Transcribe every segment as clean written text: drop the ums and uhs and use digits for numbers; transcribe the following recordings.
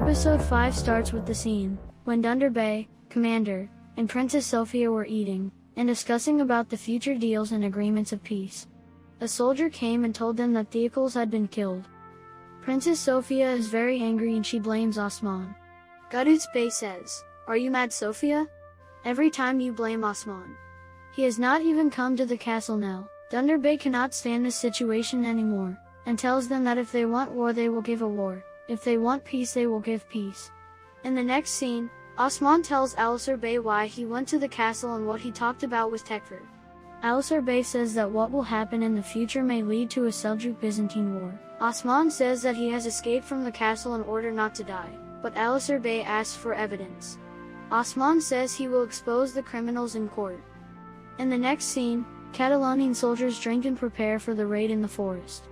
Episode 5 starts with the scene when Dunder Bey, Commander, and Princess Sophia were eating and discussing about the future deals and agreements of peace. A soldier came and told them that Theocles had been killed. Princess Sophia is very angry and she blames Osman. Kurulus Bey says, "Are you mad, Sophia? Every time you blame Osman. He has not even come to the castle now." Dunder Bey cannot stand this situation anymore, and tells them that if they want war they will give a war, if they want peace they will give peace. In the next scene, Osman tells Alisar Bey why he went to the castle and what he talked about with Tekfur. Alisar Bey says that what will happen in the future may lead to a Seljuk-Byzantine war. Osman says that he has escaped from the castle in order not to die, but Alisar Bey asks for evidence. Osman says he will expose the criminals in court. In the next scene, Catalonian soldiers drink and prepare for the raid in the forest.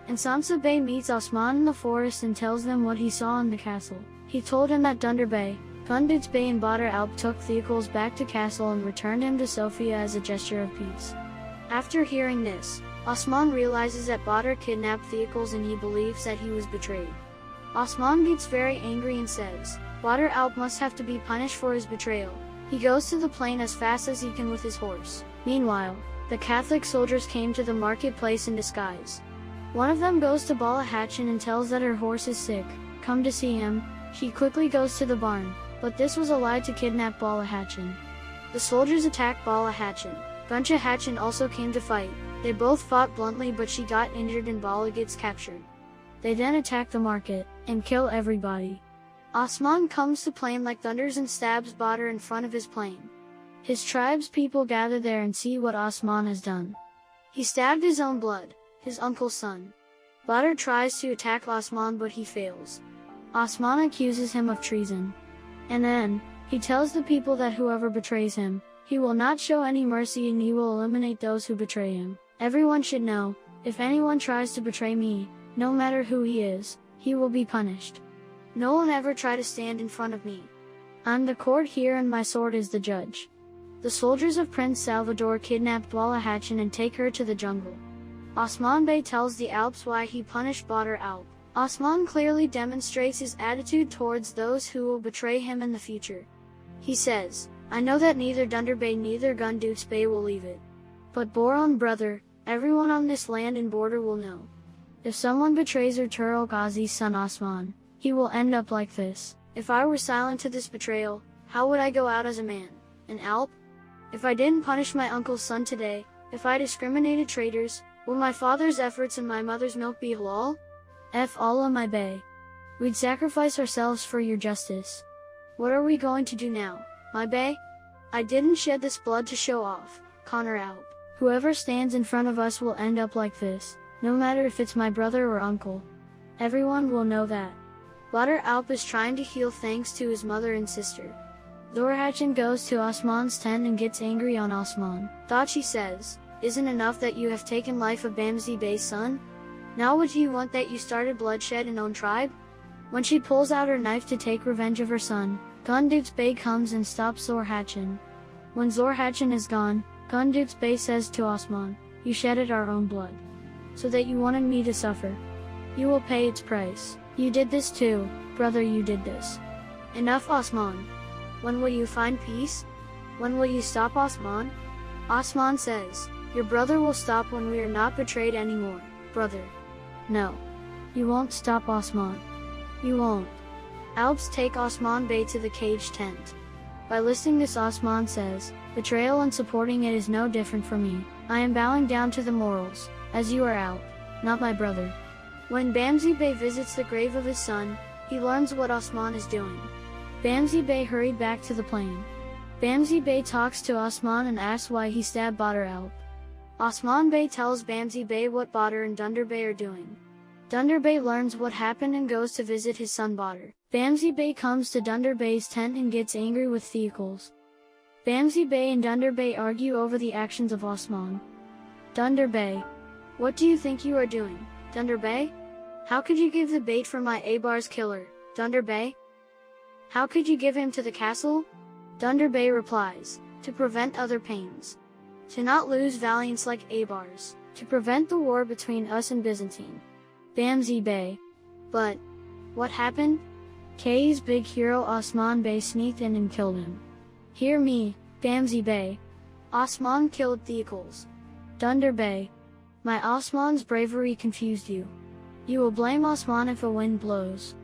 And Samsa Bey meets Osman in the forest and tells them what he saw in the castle. He told him that Dunder Bey, Kurulus Bey and Badr Alp took Theocles back to castle and returned him to Sophia as a gesture of peace. After hearing this, Osman realizes that Badr kidnapped Theocles and he believes that he was betrayed. Osman gets very angry and says, Badr Alp must have to be punished for his betrayal. He goes to the plain as fast as he can with his horse. Meanwhile, the Catholic soldiers came to the marketplace in disguise. One of them goes to Bala Hatchin and tells that her horse is sick. Come to see him. She quickly goes to the barn, but this was a lie to kidnap Bala Hatchin. The soldiers attack Bala Hatchin. Guncha Hatchin also came to fight. They both fought bluntly but she got injured and Bala gets captured. They then attack the market, and kill everybody. Osman comes to plain like thunders and stabs Badr in front of his plane. His tribe's people gather there and see what Osman has done. He stabbed his own blood, his uncle's son. Badr tries to attack Osman but he fails. Osman accuses him of treason. And then, he tells the people that whoever betrays him, he will not show any mercy and he will eliminate those who betray him. Everyone should know, if anyone tries to betray me, no matter who he is, he will be punished. No one ever try to stand in front of me. I'm the court here and my sword is the judge. The soldiers of Prince Salvador kidnapped Bala Hatchin and take her to the jungle. Osman Bey tells the Alps why he punished Badr Alp. Osman clearly demonstrates his attitude towards those who will betray him in the future. He says, I know that neither Dunder Bey neither Kurulus Bey will leave it. But Boron brother, everyone on this land and border will know. If someone betrays Ertuğrul Gazi's son Osman, he will end up like this. If I were silent to this betrayal, how would I go out as a man, an Alp? If I didn't punish my uncle's son today, if I discriminated traitors, will my father's efforts and my mother's milk be halal? F Allah my Bey. We'd sacrifice ourselves for your justice. What are we going to do now, my Bey? I didn't shed this blood to show off, Connor Alp. Whoever stands in front of us will end up like this, no matter if it's my brother or uncle. Everyone will know that. Badr Alp is trying to heal thanks to his mother and sister. Zorhachin goes to Osman's tent and gets angry on Osman. Dachi says, Isn't enough that you have taken life of Bamzi Bey's son? Now would you want that you started bloodshed in own tribe? When she pulls out her knife to take revenge of her son, Kurulus Bey comes and stops Zorhachin. When Zorhachin is gone, Kurulus Bey says to Osman, You shedded our own blood. So that you wanted me to suffer. You will pay its price. You did this too, brother, you did this. Enough, Osman. When will you find peace? When will you stop Osman? Osman says, Your brother will stop when we are not betrayed anymore, brother. No. You won't stop Osman. You won't. Alps take Osman Bey to the cage tent. By listening this Osman says, Betrayal and supporting it is no different for me. I am bowing down to the morals, as you are Alp, not my brother. When Bamzi Bey visits the grave of his son, he learns what Osman is doing. Bamzi Bey hurried back to the plain. Bamzi Bey talks to Osman and asks why he stabbed Badr Alp. Osman Bey tells Bamzi Bey what Badr and Dunder Bey are doing. Dunder Bey learns what happened and goes to visit his son Badr. Bamzi Bey comes to Dunder Bey's tent and gets angry with Theocles. Bamzi Bey and Dunder Bey argue over the actions of Osman. Dunder Bey. What do you think you are doing, Dunder Bey? How could you give the bait for my Abar's killer, Dunder Bey? How could you give him to the castle? Dunder Bey replies, To prevent other pains. To not lose valiance like Abar's. To prevent the war between us and Byzantine. Bamzi Bey. But what happened? K's big hero Osman Bey sneaked in and killed him. Hear me, Bamzi Bey. Osman killed Kurulus. Dunder Bey. My Osman's bravery confused you. You will blame Osman if a wind blows.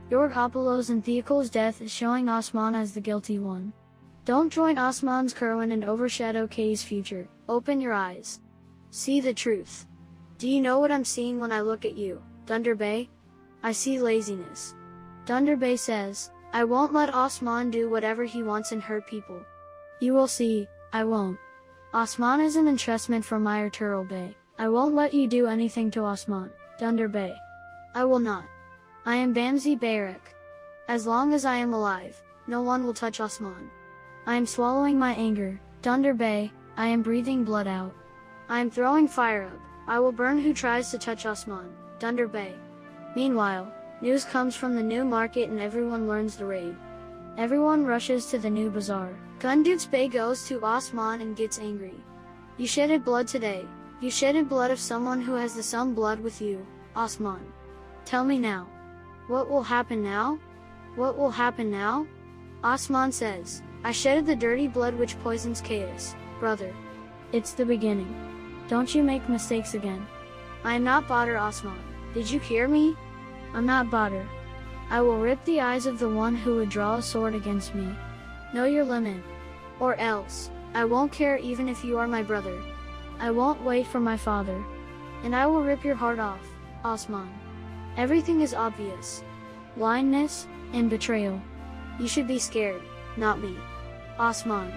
Your Apollo's and Kurulus' death is showing Osman as the guilty one. Don't join Osman's Kurwan and overshadow K's future. Open your eyes. See the truth. Do you know what I'm seeing when I look at you, Dunder Bey? I see laziness. Dunder Bey says, I won't let Osman do whatever he wants and hurt people. You will see, I won't. Osman is an entrustment from my Turul Bey. I won't let you do anything to Osman, Dunder Bey. I will not. I am Bamzi Bayrak. As long as I am alive, no one will touch Osman. I am swallowing my anger, Dunder Bey. I am breathing blood out. I am throwing fire up. I will burn who tries to touch Osman, Dunder Bey. Meanwhile, news comes from the new market and everyone learns the raid. Everyone rushes to the new bazaar. Gunduz Bey goes to Osman and gets angry. You shedded blood today. You shedded blood of someone who has the same blood with you, Osman. Tell me now. What will happen now? What will happen now? Osman says, I shedded the dirty blood which poisons chaos, brother. It's the beginning. Don't you make mistakes again. I am not Badr Osman. Did you hear me? I'm not Badr. I will rip the eyes of the one who would draw a sword against me. Know your limit. Or else, I won't care even if you are my brother. I won't wait for my father. And I will rip your heart off, Osman. Everything is obvious. Blindness and betrayal. You should be scared, not me. Osman.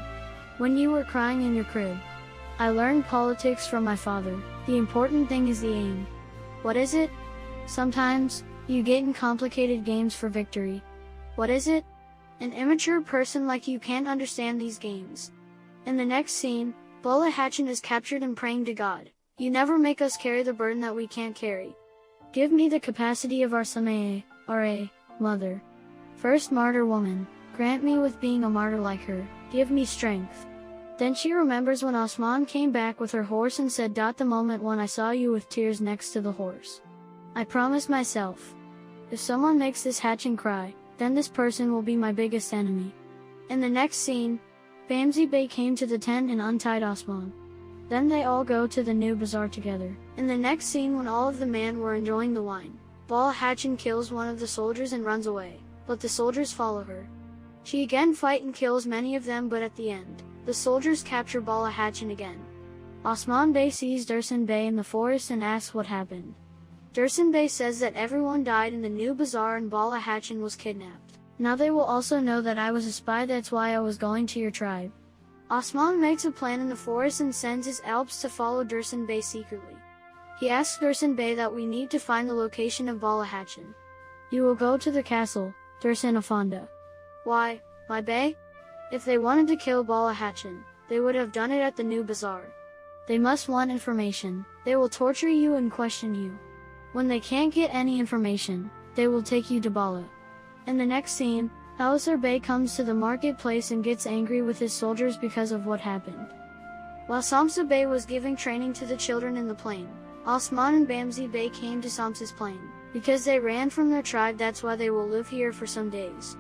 When you were crying in your crib, I learned politics from my father. The important thing is the aim. What is it? Sometimes, you get in complicated games for victory. What is it? An immature person like you can't understand these games. In the next scene, Bola Hachin is captured and praying to God. You never make us carry the burden that we can't carry. Give me the capacity of our Samaye, R.A., mother. First martyr woman, grant me with being a martyr like her, give me strength. Then she remembers when Osman came back with her horse and said, the moment when I saw you with tears next to the horse. I promised myself, if someone makes this Hachin cry, then this person will be my biggest enemy. In the next scene, Bamzi Bey came to the tent and untied Osman. Then they all go to the new bazaar together. In the next scene, when all of the men were enjoying the wine, Bola Hachin kills one of the soldiers and runs away, but the soldiers follow her. She again fights and kills many of them, but at the end, the soldiers capture Bola Hachin again. Osman Bey sees Dursun Bey in the forest and asks what happened. Dursun Bey says that everyone died in the new bazaar and Bola Hachin was kidnapped. Now they will also know that I was a spy, that's why I was going to your tribe. Osman makes a plan in the forest and sends his Alps to follow Dursun Bey secretly. He asks Dursun Bey that we need to find the location of Bola Hachin. You will go to the castle, Dursun Afanda. Why, my Bey? If they wanted to kill Bola Hachin, they would have done it at the new bazaar. They must want information. They will torture you and question you. When they can't get any information, they will take you to Bala. In the next scene, Alisar Bey comes to the marketplace and gets angry with his soldiers because of what happened. While Samsa Bey was giving training to the children in the plain, Osman and Bamzi Bey came to Samsa's plain. Because they ran from their tribe, that's why they will live here for some days.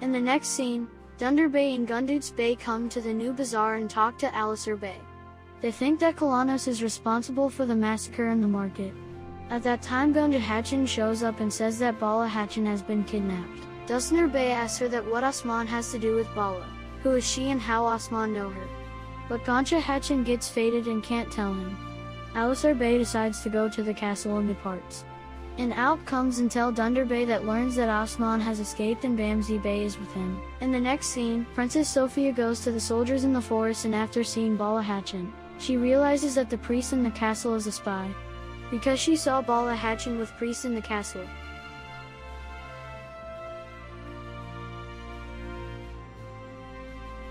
In the next scene, Dunder Bey and Gunduz Bey come to the new bazaar and talk to Alisar Bey. They think that Kalanos is responsible for the massacre in the market. At that time, Gunduz Hachin shows up and says that Bola Hachin has been kidnapped. Dusner Bey asks her that what Osman has to do with Bala, who is she and how Osman know her. But Goncha Hachin gets faded and can't tell him. Alisar Bey decides to go to the castle and departs. An Alp comes and tells Dunder Bey that learns that Osman has escaped and Bamzi Bey is with him. In the next scene, Princess Sophia goes to the soldiers in the forest, and after seeing Bola Hachin, she realizes that the priest in the castle is a spy. Because she saw Bola Hachin with priests in the castle,